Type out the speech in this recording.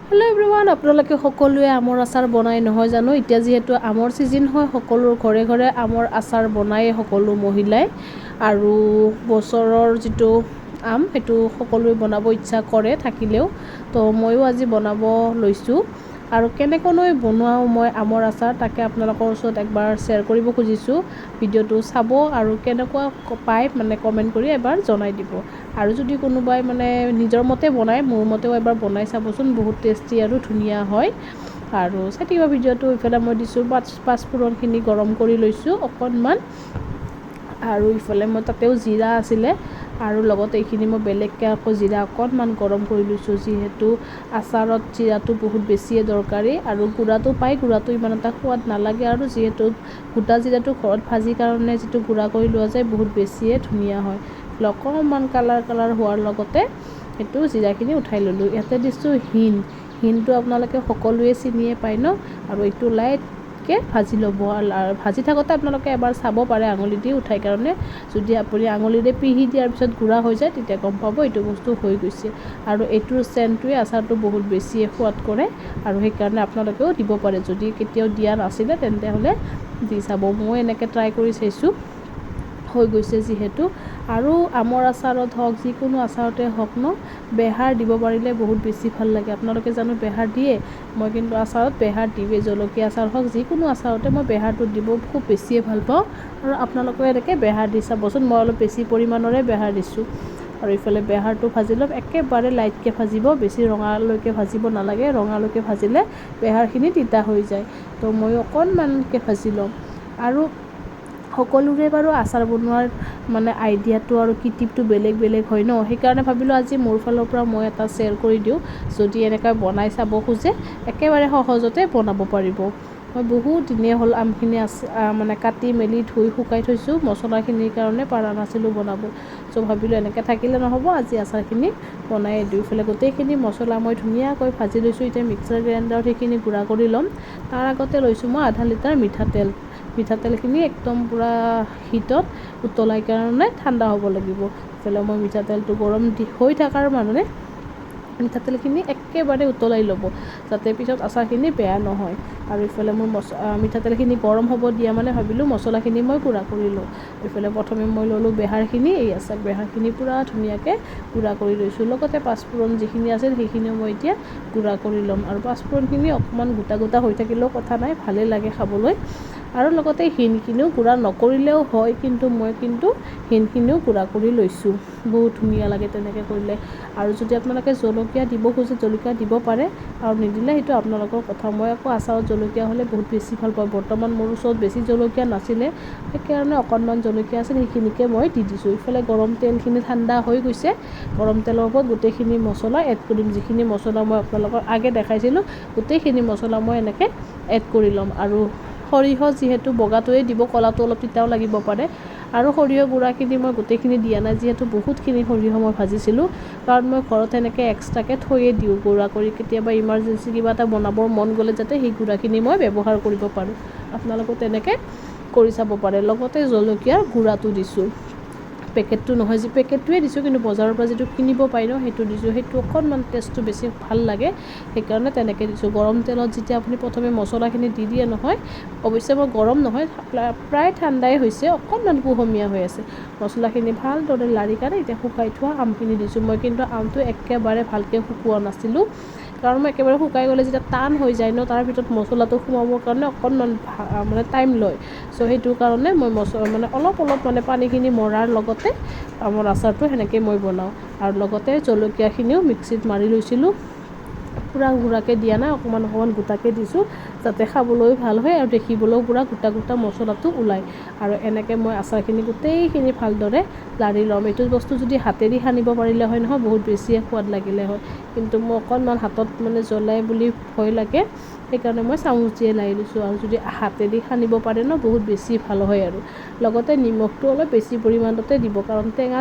Hello' everyone, আপোনালোকে সকলোৱে আমৰ আচাৰ বনাই নহয় জানো। এতিয়া যিহেতু আমৰ ছিজন হয়, সকলো ঘৰে ঘৰে আমৰ আচাৰ বনায় সকলো মহিলাই। আৰু বছৰৰ যিটো আম সেইটো সকলোৱে বনাব ইচ্ছা কৰে থাকিলেও, তো ময়ো আজি বনাব লৈছোঁ। আৰু কেনেকৈ বনোৱাও মই আমৰ আচাৰ তাকে আপোনালোকৰ ওচৰত একবাৰ শ্বেয়াৰ কৰিব খুজিছোঁ। ভিডিঅ'টো চাব আৰু কেনেকুৱা পায় কমেণ্ট কৰি এবাৰ জনাই দিব। আৰু যদি কোনোবাই নিজৰ মতে বনায়, মোৰ মতেও এবাৰ বনাই চাবচোন, বহুত টেষ্টি আৰু ধুনীয়া হয়। আৰু চাই থাকিব ভিডিঅ'টো। ইফালে মই দিছোঁ পাঁচফোৰণখিনি গৰম কৰি লৈছোঁ অকণমান। আৰু ইফালে মই তাতেও জিৰা আছিলে, আৰু লগতে এইখিনি মই বেলেগকৈ আকৌ জিৰা অকণমান গৰম কৰি লৈছোঁ, যিহেতু আচাৰত জিৰাটো বহুত বেছিয়ে দৰকাৰী। আৰু গুড়াটো পাই, গুড়াটো ইমান এটা সোৱাদ নালাগে, আৰু যিহেতু গোটা জিৰাটো ঘৰত ভাজি কাৰণে যিটো গুড়া কৰি লোৱা যায় বহুত বেছিয়ে ধুনীয়া হয়। অকণমান কালাৰ হোৱাৰ লগতে সেইটো জিৰাখিনি উঠাই ল'লোঁ। ইয়াতে দিছোঁ হিনটো আপোনালোকে সকলোৱে চিনিয়ে পায় ন। আৰু এইটো লাইটকৈ ভাজি ল'ব। আৰু ভাজি থাকোঁতে আপোনালোকে এবাৰ চাব পাৰে আঙুলি দি উঠাই কাৰণে। যদি আপুনি আঙুলিৰে পিহি দিয়াৰ পিছত গুড়া হৈ যায়, তেতিয়া গম পাব এইটো বস্তু হৈ গৈছে। আৰু এইটোৰ চেণ্টটোৱে আচাৰটো বহুত বেছিয়ে সোৱাদ কৰে, আৰু সেইকাৰণে আপোনালোকেও দিব পাৰে। যদি কেতিয়াও দিয়া নাছিলে তেন্তে হ'লে দি চাব। মই এনেকৈ ট্ৰাই কৰি চাইছোঁ, হৈ গৈছে যিহেতু। আৰু আমৰ আচাৰত হওক, যিকোনো আচাৰতে হওক ন, বেহাৰ দিব পাৰিলে বহুত বেছি ভাল লাগে। আপোনালোকে জানো বেহাৰ দিয়ে? মই কিন্তু আচাৰত বেহাৰ দিওঁৱেই। জলকীয়া আচাৰ হওক, যিকোনো আচাৰতে মই বেহাৰটো দিব খুব বেছিয়ে ভাল পাওঁ। আৰু আপোনালোকেও এনেকৈ বেহাৰ দি চাবচোন। মই অলপ বেছি পৰিমাণৰে বেহাৰ দিছোঁ। আৰু ইফালে বেহাৰটো ভাজি ল'ম, একেবাৰে লাইটকৈ ভাজিব, বেছি ৰঙালৈকে ভাজিব নালাগে। ৰঙালৈকে ভাজিলে বেহাৰখিনি তিতা হৈ যায়। তো ময়ো অকণমানকৈ ভাজি ল'ম। আৰু সকলোৰে বাৰু আচাৰ বনোৱাৰ আইডিয়াটো আৰু টিপটো বেলেগ বেলেগ হয় ন। সেইকাৰণে ভাবিলোঁ আজি মোৰ ফালৰ পৰা মই এটা শ্বেয়াৰ কৰি দিওঁ। যদি এনেকৈ বনাই চাব খোজে, একেবাৰে সহজতে বনাব পাৰিব। মই বহুত দিনেই হ'ল আমখিনি কাটি মেলি ধুই শুকাই থৈছোঁ। মছলাখিনিৰ কাৰণে পৰা নাছিলোঁ বনাব। চ' ভাবিলোঁ এনেকৈ থাকিলে নহ'ব, আজি আচাৰখিনি বনাই দিওঁ। ইফালে গোটেইখিনি মছলা মই ধুনীয়াকৈ ভাজি লৈছোঁ। এতিয়া মিক্সাৰ গ্ৰাইণ্ডাৰত সেইখিনি গুড়া কৰি ল'ম। তাৰ আগতে লৈছোঁ মই আধা লিটাৰ মিঠাতেলখিনি একদম পূৰা হিটত উতলাই কাৰণে ঠাণ্ডা হ'ব লাগিব। ইফালে মই মিঠাতেলটো গৰম হৈ থকাৰ মিঠাতেলখিনি একেবাৰে উতলাই ল'ব, যাতে পিছত আচাৰখিনি বেয়া নহয়। আৰু ইফালে মোৰ মিঠাতেলখিনি গৰম হ'ব দিয়া ভাবিলোঁ মছলাখিনি মই গুড়া কৰি লওঁ। ইফালে প্ৰথমে মই ল'লোঁ বেহাৰখিনি। বেহাৰখিনি পূৰা ধুনীয়াকৈ গুড়া কৰি লৈছোঁ। লগতে পাঁচফোৰণ যিখিনি আছিল সেইখিনিও মই এতিয়া গুড়া কৰি ল'ম। আৰু পাঁচফোৰণখিনি অকণমান গোটা হৈ থাকিলেও কথা নাই, ভালেই লাগে খাবলৈ। আৰু লগতে হিনখিনিও গুড়া নকৰিলেও হয়, কিন্তু মই হিনখিনিও গুড়া কৰি লৈছোঁ। বহুত ধুনীয়া লাগে তেনেকৈ কৰিলে। আৰু যদি আপোনালোকে জলকীয়া দিব খোজে, জলকীয়া দিব পাৰে, আৰু নিদিলে সেইটো আপোনালোকৰ কথা। মই আকৌ আচাৰত জলকীয়া হ'লে বহুত বেছি ভাল পাওঁ। বৰ্তমান মোৰ ওচৰত বেছি জলকীয়া নাছিলে, সেইকাৰণে অকণমান জলকীয়া আছিল, সেইখিনিকে মই দি দিছোঁ। ইফালে গৰম তেলখিনি ঠাণ্ডা হৈ গৈছে। গৰম তেলৰ ওপৰত গোটেইখিনি মছলা এড কৰিম। যিখিনি মছলা মই আপোনালোকক আগে দেখাইছিলোঁ, গোটেইখিনি মছলা মই এনেকৈ এড কৰি ল'ম। আৰু সৰিয়হ যিহেতু বগাটোৱে দিব, ক'লাটো অলপ তিতাও লাগিব পাৰে। আৰু সৰিয়হ গুড়াখিনি মই গোটেইখিনি দিয়া নাই, যিহেতু বহুতখিনি সৰিয়হ মই ভাজিছিলোঁ। কাৰণ মই ঘৰত এনেকৈ এক্সট্ৰাকৈ থৈয়ে দিওঁ গুড়া কৰি, কেতিয়াবা ইমাৰ্জেঞ্চি কিবা এটা বনাবৰ মন গ'লে যাতে সেই গুড়াখিনি মই ব্যৱহাৰ কৰিব পাৰোঁ। আপোনালোকেও তেনেকৈ কৰি চাব পাৰে। লগতে জলকীয়াৰ গুড়াটো দিছোঁ, পেকেটটো নহয়, পেকেটটোৱে দিছোঁ, কিন্তু বজাৰৰ পৰা যিটো কিনিব পাই ন, সেইটো দিছোঁ। সেইটো অকণমান টেষ্টটো বেছি ভাল লাগে, সেইকাৰণে তেনেকৈ দিছোঁ। গৰম তেলত যেতিয়া আপুনি প্ৰথমে মছলাখিনি দি দিয়ে নহয়, অৱশ্যে মই গৰম নহয়, প্ৰায় ঠাণ্ডাই হৈছে, অকণমান কুহুমীয়া হৈ আছে। মছলাখিনি ভালদৰে লাৰি কাৰণে এতিয়া শুকাই থোৱা আমখিনি দিছোঁ। মই কিন্তু আমটো একেবাৰে ভালকৈ শুকোৱা নাছিলোঁ, কাৰণ মই একেবাৰে শুকাই গ'লে যেতিয়া টান হৈ যায় ন, তাৰ ভিতৰত মছলাটো সোমাবৰ কাৰণে অকণমান টাইম লয়। চ' সেইটো কাৰণে মই অলপ পানীখিনি মৰাৰ লগতে আমৰ আচাৰটো সেনেকৈ মই বনাওঁ। আৰু লগতে জলকীয়াখিনিও মিক্সিত মাৰি লৈছিলোঁ, পূৰা গুড়াকৈ দিয়া নাই, অকণমান গোটাকৈ দিছোঁ, যাতে খাবলৈও ভাল হয় আৰু দেখিবলৈও পূৰা গোটা মছলাটো ওলায়। আৰু এনেকৈ মই আচাৰখিনি গোটেইখিনি ভালদৰে লাৰি ল'ম। এইটো বস্তু যদি হাতেদি সানিব পাৰিলে হয় নহয়, বহুত বেছিয়ে সোৱাদ লাগিলে হয়। কিন্তু মই অকণমান হাতত জ্বলাই বুলি ভয় লাগে, সেইকাৰণে মই চামুচ দিয়ে লাৰি লৈছোঁ। আৰু যদি হাতেদি সানিব পাৰে ন, বহুত বেছি ভাল হয়। আৰু লগতে নিমখটো অলপ বেছি পৰিমাণতে দিব, কাৰণ টেঙা